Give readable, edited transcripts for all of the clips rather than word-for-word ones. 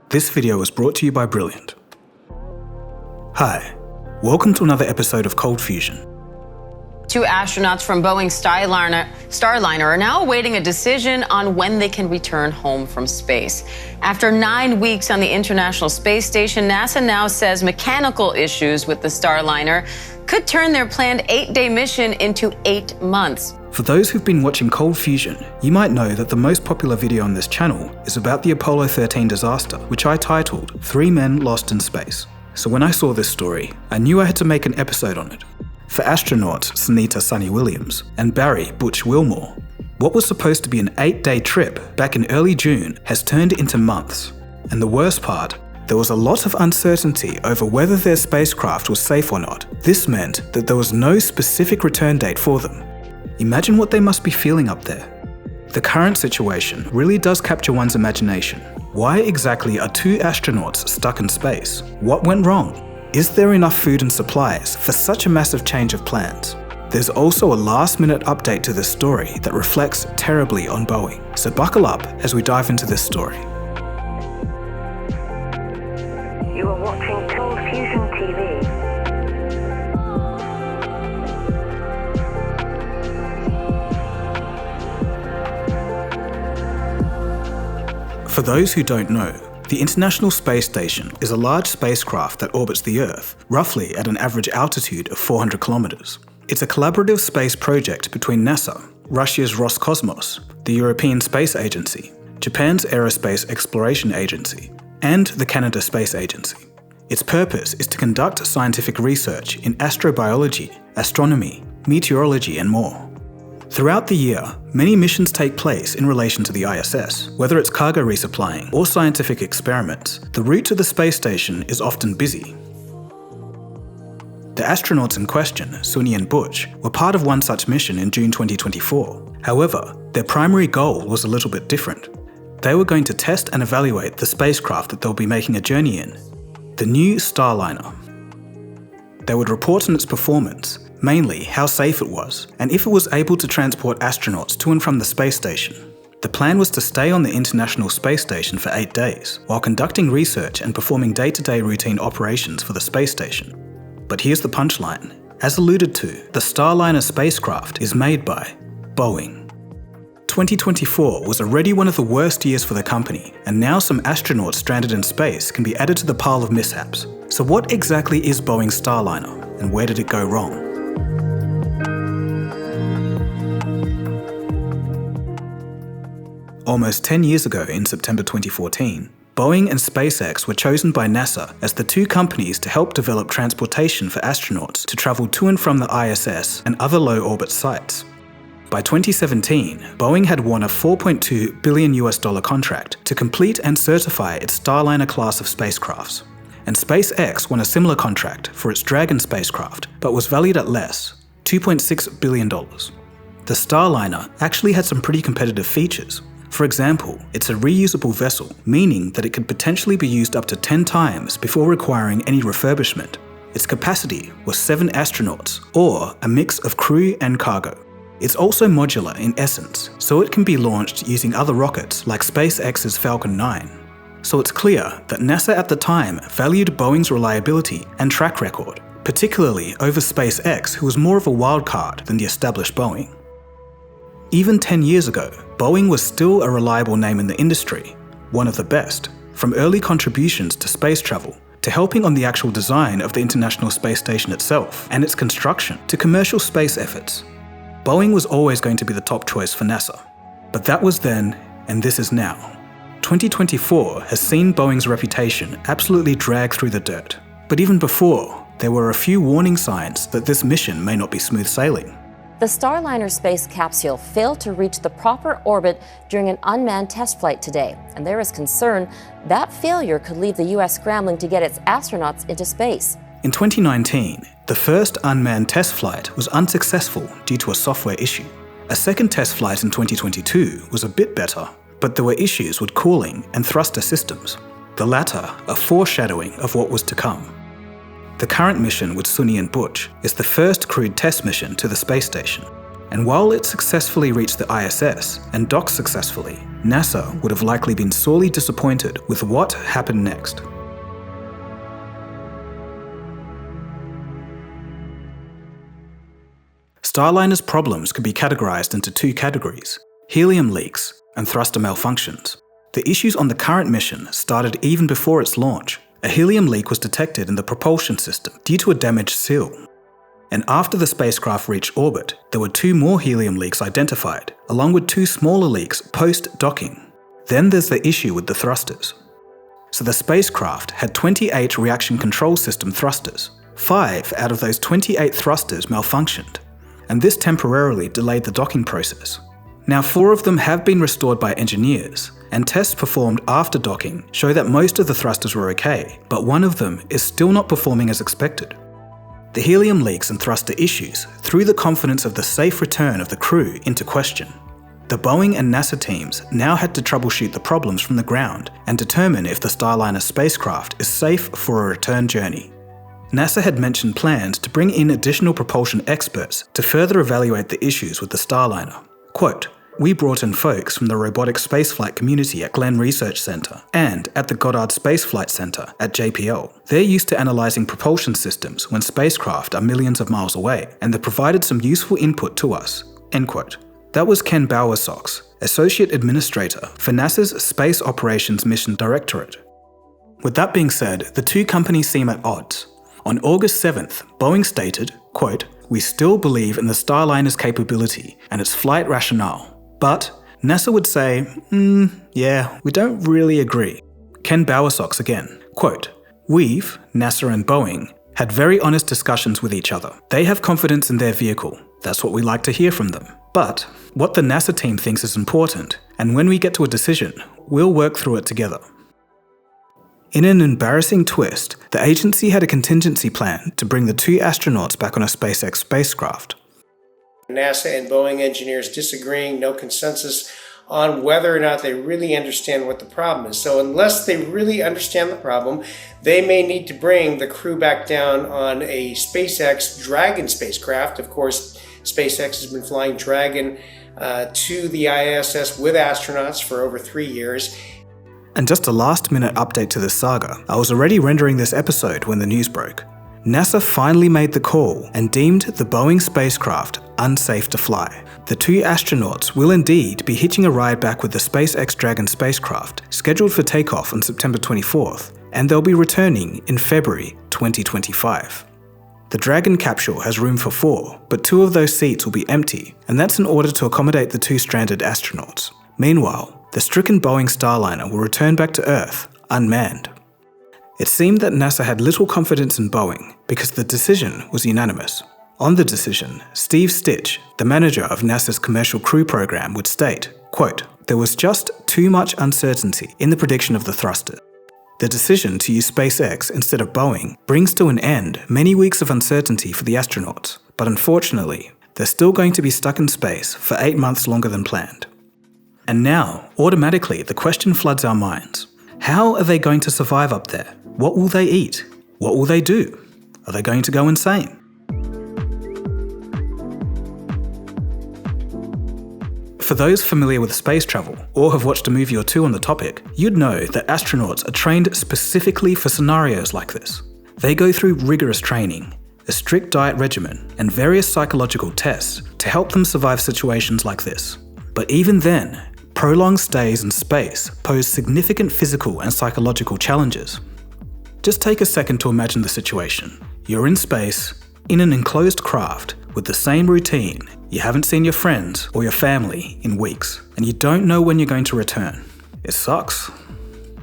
This video was brought to you by Brilliant. Hi, welcome to another episode of ColdFusion. Two astronauts from Boeing Starliner are now awaiting a decision on when they can return home from space. After 9 weeks on the International Space Station, NASA now says mechanical issues with the Starliner could turn their planned 8-day mission into 8 months. For those who've been watching ColdFusion, you might know that the most popular video on this channel is about the Apollo 13 disaster, which I titled 3 Men Lost in Space. So when I saw this story, I knew I had to make an episode on it. For astronauts Sunita Sunny Williams and Barry Butch Wilmore, what was supposed to be an 8-day trip back in early June has turned into months. And the worst part, there was a lot of uncertainty over whether their spacecraft was safe or not. This meant that there was no specific return date for them. Imagine what they must be feeling up there. The current situation really does capture one's imagination. Why exactly are 2 astronauts stuck in space? What went wrong? Is there enough food and supplies for such a massive change of plans? There's also a last-minute update to this story that reflects terribly on Boeing. So buckle up as we dive into this story. You are watching ColdFusion TV. For those who don't know, the International Space Station is a large spacecraft that orbits the Earth, roughly at an average altitude of 400 kilometers. It's a collaborative space project between NASA, Russia's Roscosmos, the European Space Agency, Japan's Aerospace Exploration Agency, and the Canada Space Agency. Its purpose is to conduct scientific research in astrobiology, astronomy, meteorology, and more. Throughout the year, many missions take place in relation to the ISS. Whether it's cargo resupplying or scientific experiments, the route to the space station is often busy. The astronauts in question, Sunny and Butch, were part of one such mission in June 2024. However, their primary goal was a little bit different. They were going to test and evaluate the spacecraft that they'll be making a journey in, the new Starliner. They would report on its performance, mainly how safe it was, and if it was able to transport astronauts to and from the space station. The plan was to stay on the International Space Station for 8 days, while conducting research and performing day-to-day routine operations for the space station. But here's the punchline. As alluded to, the Starliner spacecraft is made by Boeing. 2024 was already one of the worst years for the company, and now some astronauts stranded in space can be added to the pile of mishaps. So what exactly is Boeing's Starliner, and where did it go wrong? Almost 10 years ago, in September 2014, Boeing and SpaceX were chosen by NASA as the 2 companies to help develop transportation for astronauts to travel to and from the ISS and other low-orbit sites. By 2017, Boeing had won a $4.2 billion contract to complete and certify its Starliner class of spacecrafts. And SpaceX won a similar contract for its Dragon spacecraft, but was valued at less, $2.6 billion. The Starliner actually had some pretty competitive features. For example, it's a reusable vessel, meaning that it could potentially be used up to 10 times before requiring any refurbishment. Its capacity was 7 astronauts, or a mix of crew and cargo. It's also modular in essence, so it can be launched using other rockets like SpaceX's Falcon 9. So it's clear that NASA at the time valued Boeing's reliability and track record, particularly over SpaceX, who was more of a wild card than the established Boeing. Even 10 years ago, Boeing was still a reliable name in the industry, one of the best, from early contributions to space travel, to helping on the actual design of the International Space Station itself and its construction, to commercial space efforts. Boeing was always going to be the top choice for NASA. But that was then, and this is now. 2024 has seen Boeing's reputation absolutely drag through the dirt. But even before, there were a few warning signs that this mission may not be smooth sailing. The Starliner space capsule failed to reach the proper orbit during an unmanned test flight today, and there is concern that failure could leave the U.S. scrambling to get its astronauts into space. In 2019, the first unmanned test flight was unsuccessful due to a software issue. A second test flight in 2022 was a bit better, but there were issues with cooling and thruster systems, the latter a foreshadowing of what was to come. The current mission with Sunny and Butch is the first crewed test mission to the space station, and while it successfully reached the ISS and docked successfully, NASA would have likely been sorely disappointed with what happened next. Starliner's problems could be categorized into two categories: helium leaks and thruster malfunctions. The issues on the current mission started even before its launch. A helium leak was detected in the propulsion system due to a damaged seal. And after the spacecraft reached orbit, there were two more helium leaks identified, along with two smaller leaks post-docking. Then there's the issue with the thrusters. So the spacecraft had 28 reaction control system thrusters. 5 out of those 28 thrusters malfunctioned, and this temporarily delayed the docking process. Now 4 of them have been restored by engineers, and tests performed after docking show that most of the thrusters were okay, but one of them is still not performing as expected. The helium leaks and thruster issues threw the confidence of the safe return of the crew into question. The Boeing and NASA teams now had to troubleshoot the problems from the ground and determine if the Starliner spacecraft is safe for a return journey. NASA had mentioned plans to bring in additional propulsion experts to further evaluate the issues with the Starliner. Quote, "We brought in folks from the robotic spaceflight community at Glenn Research Center and at the Goddard Space Flight Center at JPL. They're used to analyzing propulsion systems when spacecraft are millions of miles away, and they provided some useful input to us." End quote. That was Ken Bowersox, Associate Administrator for NASA's Space Operations Mission Directorate. With that being said, the two companies seem at odds. On August 7th, Boeing stated, quote, "We still believe in the Starliner's capability and its flight rationale. But NASA would say, yeah, we don't really agree." Ken Bowersox again, quote, "We've, NASA and Boeing, had very honest discussions with each other. They have confidence in their vehicle. That's what we like to hear from them. But what the NASA team thinks is important, and when we get to a decision, we'll work through it together." In an embarrassing twist, the agency had a contingency plan to bring the 2 astronauts back on a SpaceX spacecraft. NASA and Boeing engineers disagreeing, no consensus on whether or not they really understand what the problem is. So unless they really understand the problem, they may need to bring the crew back down on a SpaceX Dragon spacecraft. Of course, SpaceX has been flying Dragon to the ISS with astronauts for over 3 years. And just a last-minute update to this saga, I was already rendering this episode when the news broke. NASA finally made the call and deemed the Boeing spacecraft unsafe to fly. The 2 astronauts will indeed be hitching a ride back with the SpaceX Dragon spacecraft, scheduled for takeoff on September 24th, and they'll be returning in February 2025. The Dragon capsule has room for 4, but 2 of those seats will be empty, and that's in order to accommodate the 2 stranded astronauts. Meanwhile, the stricken Boeing Starliner will return back to Earth, unmanned. It seemed that NASA had little confidence in Boeing because the decision was unanimous. On the decision, Steve Stitch, the manager of NASA's Commercial Crew Program, would state, quote, "There was just too much uncertainty in the prediction of the thrusters. The decision to use SpaceX instead of Boeing brings to an end many weeks of uncertainty for the astronauts, but unfortunately, they're still going to be stuck in space for 8 months longer than planned." And now, automatically, the question floods our minds. How are they going to survive up there? What will they eat? What will they do? Are they going to go insane? For those familiar with space travel, or have watched a movie or 2 on the topic, you'd know that astronauts are trained specifically for scenarios like this. They go through rigorous training, a strict diet regimen, and various psychological tests to help them survive situations like this. But even then, prolonged stays in space pose significant physical and psychological challenges. Just take a second to imagine the situation. You're in space, in an enclosed craft, with the same routine. You haven't seen your friends or your family in weeks, and you don't know when you're going to return. It sucks.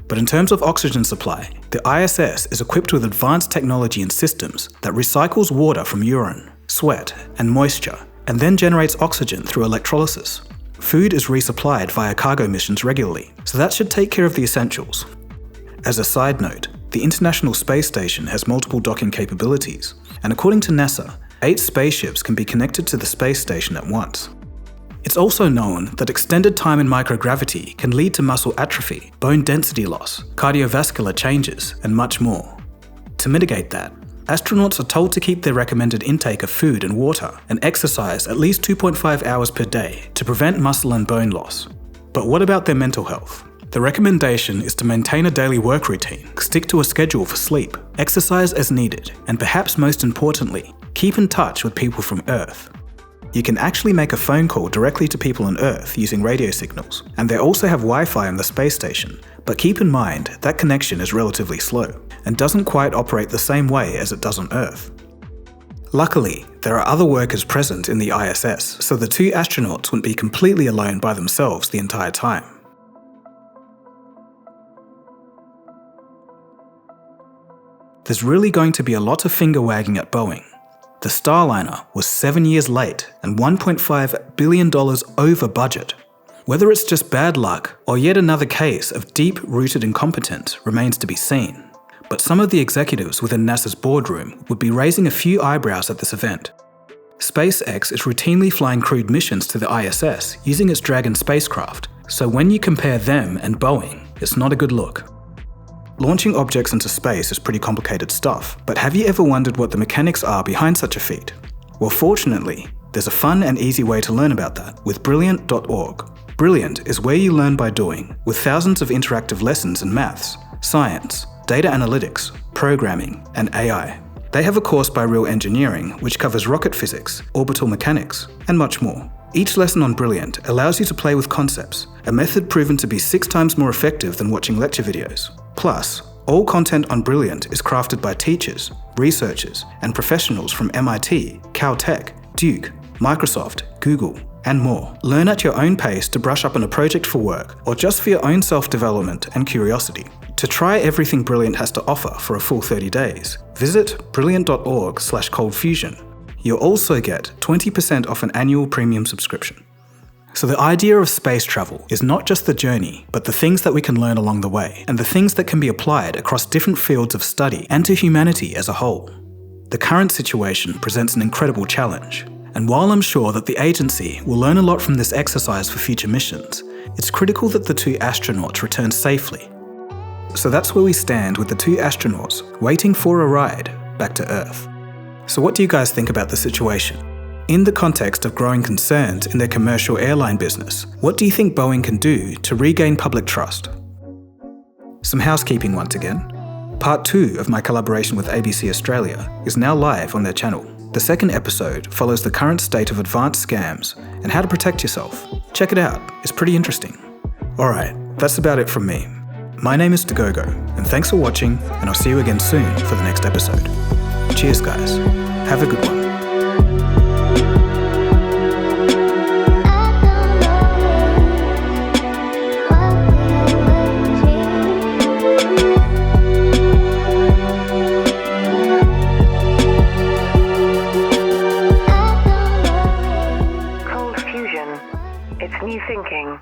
But in terms of oxygen supply, the ISS is equipped with advanced technology and systems that recycles water from urine, sweat, and moisture, and then generates oxygen through electrolysis. Food is resupplied via cargo missions regularly, so that should take care of the essentials. As a side note, the International Space Station has multiple docking capabilities, and according to NASA, 8 spaceships can be connected to the space station at once. It's also known that extended time in microgravity can lead to muscle atrophy, bone density loss, cardiovascular changes, and much more. To mitigate that, astronauts are told to keep their recommended intake of food and water and exercise at least 2.5 hours per day to prevent muscle and bone loss. But what about their mental health? The recommendation is to maintain a daily work routine, stick to a schedule for sleep, exercise as needed, and perhaps most importantly, keep in touch with people from Earth. You can actually make a phone call directly to people on Earth using radio signals, and they also have Wi-Fi on the space station, but keep in mind that connection is relatively slow and doesn't quite operate the same way as it does on Earth. Luckily, there are other workers present in the ISS, so the two astronauts wouldn't be completely alone by themselves the entire time. There's really going to be a lot of finger wagging at Boeing. The Starliner was 7 years late and $1.5 billion over budget. Whether it's just bad luck or yet another case of deep-rooted incompetence remains to be seen. But some of the executives within NASA's boardroom would be raising a few eyebrows at this event. SpaceX is routinely flying crewed missions to the ISS using its Dragon spacecraft, so when you compare them and Boeing, it's not a good look. Launching objects into space is pretty complicated stuff, but have you ever wondered what the mechanics are behind such a feat? Well, fortunately, there's a fun and easy way to learn about that with Brilliant.org. Brilliant is where you learn by doing, with thousands of interactive lessons in maths, science, data analytics, programming, and AI. They have a course by Real Engineering which covers rocket physics, orbital mechanics, and much more. Each lesson on Brilliant allows you to play with concepts, a method proven to be 6 times more effective than watching lecture videos. Plus, all content on Brilliant is crafted by teachers, researchers, and professionals from MIT, Caltech, Duke, Microsoft, Google, and more. Learn at your own pace to brush up on a project for work or just for your own self-development and curiosity. To try everything Brilliant has to offer for a full 30 days, visit brilliant.org/ColdFusion. You'll also get 20% off an annual premium subscription. So the idea of space travel is not just the journey, but the things that we can learn along the way, and the things that can be applied across different fields of study and to humanity as a whole. The current situation presents an incredible challenge, and while I'm sure that the agency will learn a lot from this exercise for future missions, it's critical that the 2 astronauts return safely. So that's where we stand with the 2 astronauts waiting for a ride back to Earth. So what do you guys think about the situation? In the context of growing concerns in their commercial airline business, what do you think Boeing can do to regain public trust? Some housekeeping once again. Part 2 of my collaboration with ABC Australia is now live on their channel. The second episode follows the current state of advanced scams and how to protect yourself. Check it out, it's pretty interesting. Alright, that's about it from me. My name is Dagogo, and thanks for watching, and I'll see you again soon for the next episode. Cheers guys, have a good one. ColdFusion. It's new thinking.